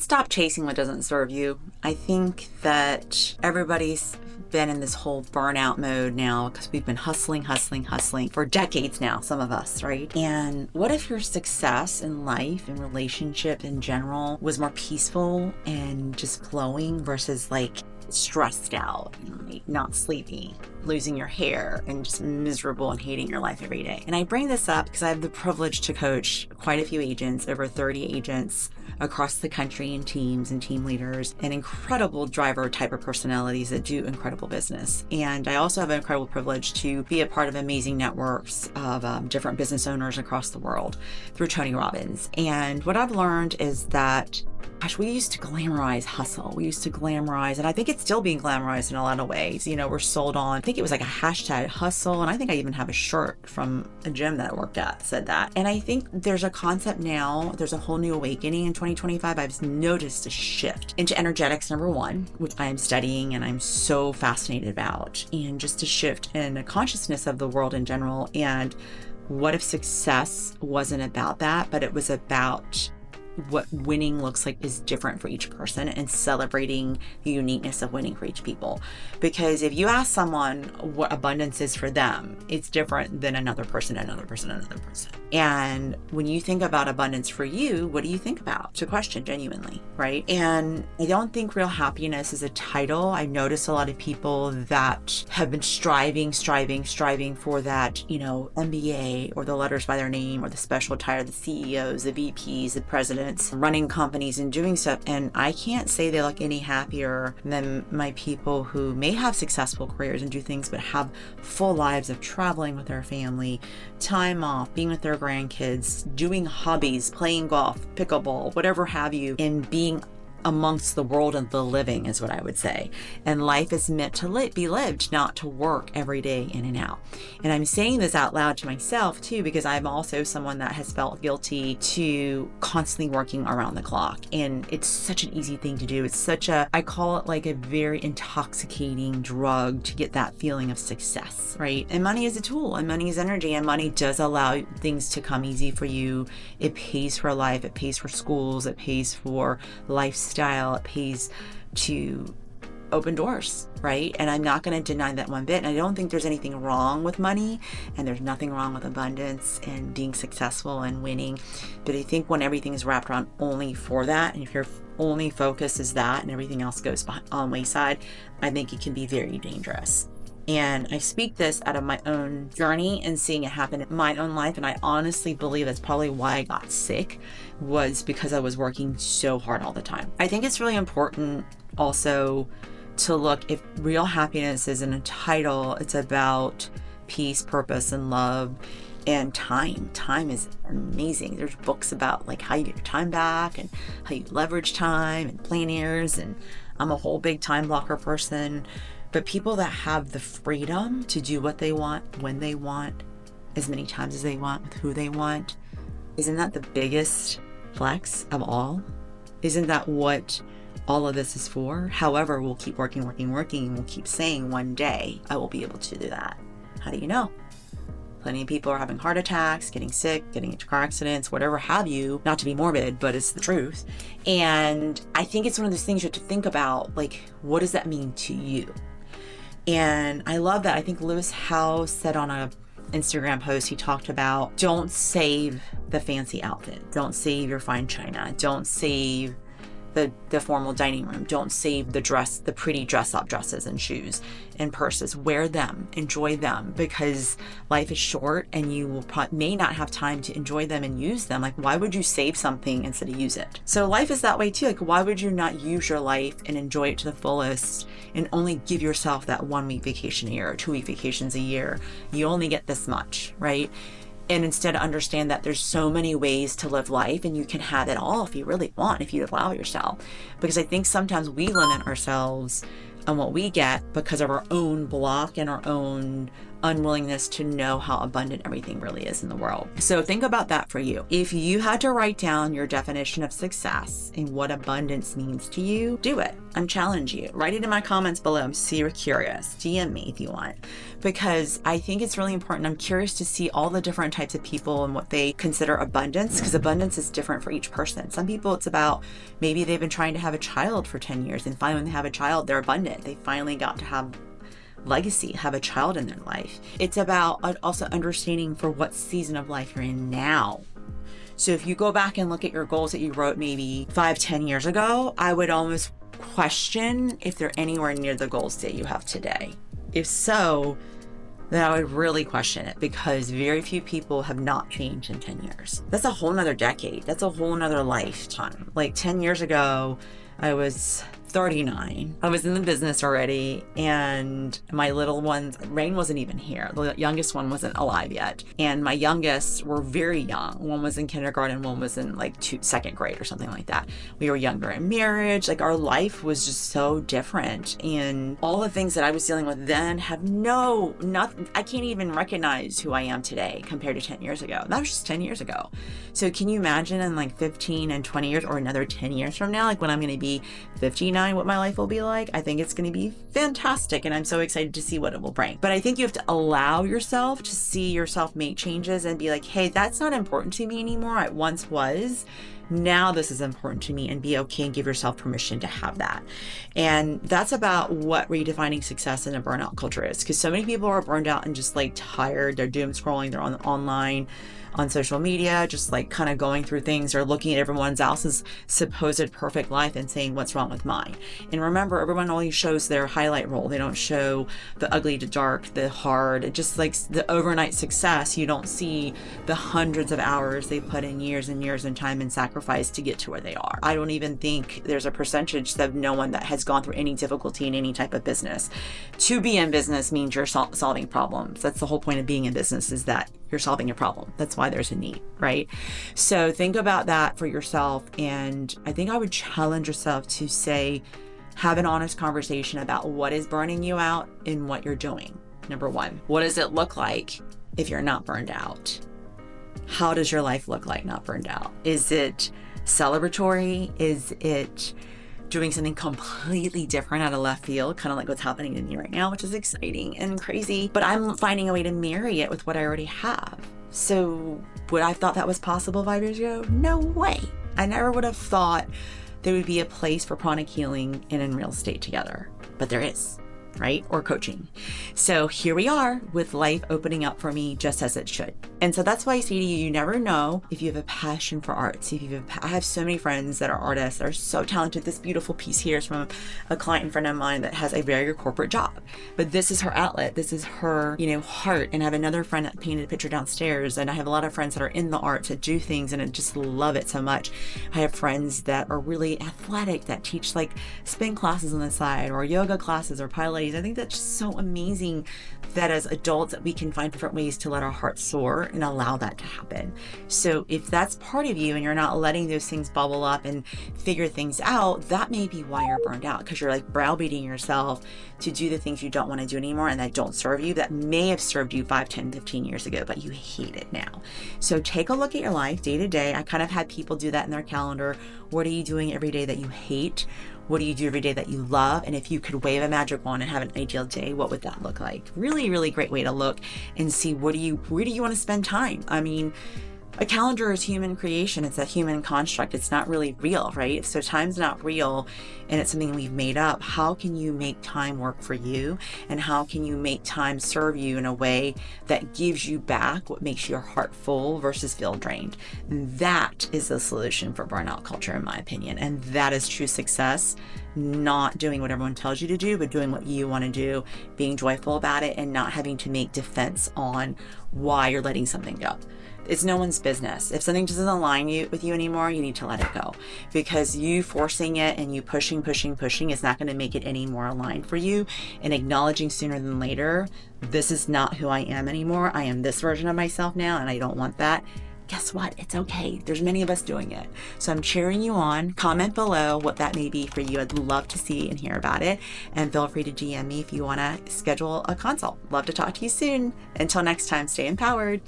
let's stop chasing what doesn't serve you. I think that everybody's been in this whole burnout mode now because we've been hustling for decades now, some of us, right? And what if your success in life and relationship in general was more peaceful and just flowing versus like stressed out and like not sleeping, losing your hair, and just miserable and hating your life every day? And I bring this up because I have the privilege to coach quite a few agents, over 30 agents across the country, and teams and team leaders and incredible driver type of personalities that do incredible business. And I also have an incredible privilege to be a part of amazing networks of different business owners across the world through Tony Robbins. And what I've learned is that, gosh, we used to glamorize hustle. We used to glamorize, and I think it's still being glamorized in a lot of ways. You know, we're sold on, I think it was like a hashtag hustle. And I think I even have a shirt from a gym that I worked at said that. And I think there's a concept now, there's a whole new awakening in 2025. I've noticed a shift into energetics, number one, which I'm studying and I'm so fascinated about, and just a shift in the consciousness of the world in general. And what if success wasn't about that, but it was about what winning looks like is different for each person, and celebrating the uniqueness of winning for each people. Because if you ask someone what abundance is for them, it's different than another person. And when you think about abundance for you, what do you think about? It's a question, genuinely, right? And I don't think real happiness is a title. I notice a lot of people that have been striving for that, you know, MBA or the letters by their name or the special title, the CEOs, the VPs, the presidents, running companies and doing stuff. And I can't say they look any happier than my people who may have successful careers and do things, but have full lives of traveling with their family, time off, being with their grandkids, doing hobbies, playing golf, pickleball, whatever have you, and being amongst the world of the living is what I would say. And life is meant to be lived, not to work every day in and out. And I'm saying this out loud to myself too, because I'm also someone that has felt guilty to constantly working around the clock. And it's such an easy thing to do. It's I call it like a very intoxicating drug to get that feeling of success, right? And money is a tool, and money is energy, and money does allow things to come easy for you. It pays for life, it pays for schools, it pays for lifestyle, it pays to open doors, right? And I'm not going to deny that one bit. And I don't think there's anything wrong with money, and there's nothing wrong with abundance and being successful and winning. But I think when everything is wrapped around only for that, and if your only focus is that and everything else goes on the wayside, I think it can be very dangerous. And I speak this out of my own journey and seeing it happen in my own life. And I honestly believe that's probably why I got sick, was because I was working so hard all the time. I think it's really important also to look, if real happiness isn't a title, it's about peace, purpose, and love. And time is amazing. There's books about like how you get your time back and how you leverage time, and planners. And I'm a whole big time blocker person. But people that have the freedom to do what they want, when they want, as many times as they want, with who they want, isn't that the biggest flex of all? Isn't that what all of this is for? However, we'll keep working, and we'll keep saying one day I will be able to do that. How do you know? Plenty of people are having heart attacks, getting sick, getting into car accidents, whatever have you. Not to be morbid, but it's the truth. And I think it's one of those things you have to think about, like, what does that mean to you? And I love that. I think Lewis Howes said on a Instagram post, he talked about, don't save the fancy outfit. Don't save your fine china. Don't save the formal dining room. Don't save the pretty dress up dresses and shoes and purses. Wear them, enjoy them, because life is short and you may not have time to enjoy them and use them. Like, why would you save something instead of use it? So life is that way too. Like, why would you not use your life and enjoy it to the fullest and only give yourself that 1 week vacation a year or 2 week vacations a year? You only get this much, right? And instead understand that there's so many ways to live life, and you can have it all if you really want, if you allow yourself. Because I think sometimes we limit ourselves on what we get because of our own block and our own unwillingness to know how abundant everything really is in the world. So think about that for you. If you had to write down your definition of success and what abundance means to you, do it. I'm challenging you. Write it in my comments below. I'm super curious. DM me if you want, because I think it's really important. I'm curious to see all the different types of people and what they consider abundance, because abundance is different for each person. Some people, it's about maybe they've been trying to have a child for 10 years and finally when they have a child, they're abundant. They finally got to have legacy, have a child in their life. It's about also understanding for what season of life you're in now. So if you go back and look at your goals that you wrote maybe 5-10 years ago, I would almost question if they're anywhere near the goals that you have today. If so, then I would really question it, because very few people have not changed in 10 years. That's a whole nother decade. That's a whole nother lifetime. Like 10 years ago, I was 39. I was in the business already, and my little ones, Rain wasn't even here. The youngest one wasn't alive yet. And my youngest were very young. One was in kindergarten, one was in like second grade or something like that. We were younger in marriage. Like our life was just so different. And all the things that I was dealing with then have nothing. I can't even recognize who I am today compared to 10 years ago. That was just 10 years ago. So can you imagine in like 15 and 20 years or another 10 years from now, like when I'm going to be 59, what my life will be like? I think it's going to be fantastic, and I'm so excited to see what it will bring. But I think you have to allow yourself to see yourself make changes and be like, hey, that's not important to me anymore. It once was. Now this is important to me, and be okay and give yourself permission to have that. And that's about what redefining success in a burnout culture is, because so many people are burned out and just like tired. They're doom scrolling. They're online on social media, just like kind of going through things or looking at everyone else's supposed perfect life and saying, what's wrong with mine? And remember, everyone only shows their highlight reel. They don't show the ugly to dark, the hard, just like the overnight success. You don't see the hundreds of hours they put in, years and years and time and sacrifice to get to where they are. I don't even think there's a percentage of no one that has gone through any difficulty in any type of business. To be in business means you're solving problems. That's the whole point of being in business, is that you're solving a problem. That's why there's a need, right? So think about that for yourself. And I think I would challenge yourself to say, have an honest conversation about what is burning you out and what you're doing. Number one, what does it look like if you're not burned out? How does your life look like not burned out? Is it celebratory? Is it doing something completely different out of left field, kind of like what's happening to me right now, which is exciting and crazy, but I'm finding a way to marry it with what I already have. So would I have thought that was possible 5 years ago? No way. I never would have thought there would be a place for pranic healing and in real estate together, but there is, right? Or coaching. So here we are with life opening up for me just as it should. And so that's why I say to you, you never know if you have a passion for arts. I have so many friends that are artists that are so talented. This beautiful piece here is from a client in front of mine that has a very corporate job, but this is her outlet. This is her, heart. And I have another friend that painted a picture downstairs. And I have a lot of friends that are in the arts that do things and I just love it so much. I have friends that are really athletic that teach like spin classes on the side or yoga classes or Pilates. I think that's just so amazing that as adults that we can find different ways to let our hearts soar and allow that to happen. So if that's part of you and you're not letting those things bubble up and figure things out, that may be why you're burned out, because you're like browbeating yourself to do the things you don't want to do anymore and that don't serve you, that may have served you 5, 10, 15 years ago, but you hate it now. So take a look at your life day to day. I kind of had people do that in their calendar. What are you doing every day that you hate? What do you do every day that you love? And if you could wave a magic wand and have an ideal day, what would that look like? Really, really great way to look and see where do you want to spend time? I mean, a calendar is human creation. It's a human construct. It's not really real, right? So time's not real and it's something we've made up. How can you make time work for you? And how can you make time serve you in a way that gives you back what makes your heart full versus feel drained? That is the solution for burnout culture, in my opinion. And that is true success. Not doing what everyone tells you to do, but doing what you want to do, being joyful about it, and not having to make defense on why you're letting something go. It's no one's business. If something doesn't align with you anymore, you need to let it go, because you forcing it and you pushing is not going to make it any more aligned for you. And acknowledging sooner than later, this is not who I am anymore. I am this version of myself now, and I don't want that. guess what? It's okay. There's many of us doing it. So I'm cheering you on. Comment below what that may be for you. I'd love to see and hear about it. And feel free to DM me if you want to schedule a consult. Love to talk to you soon. Until next time, stay empowered.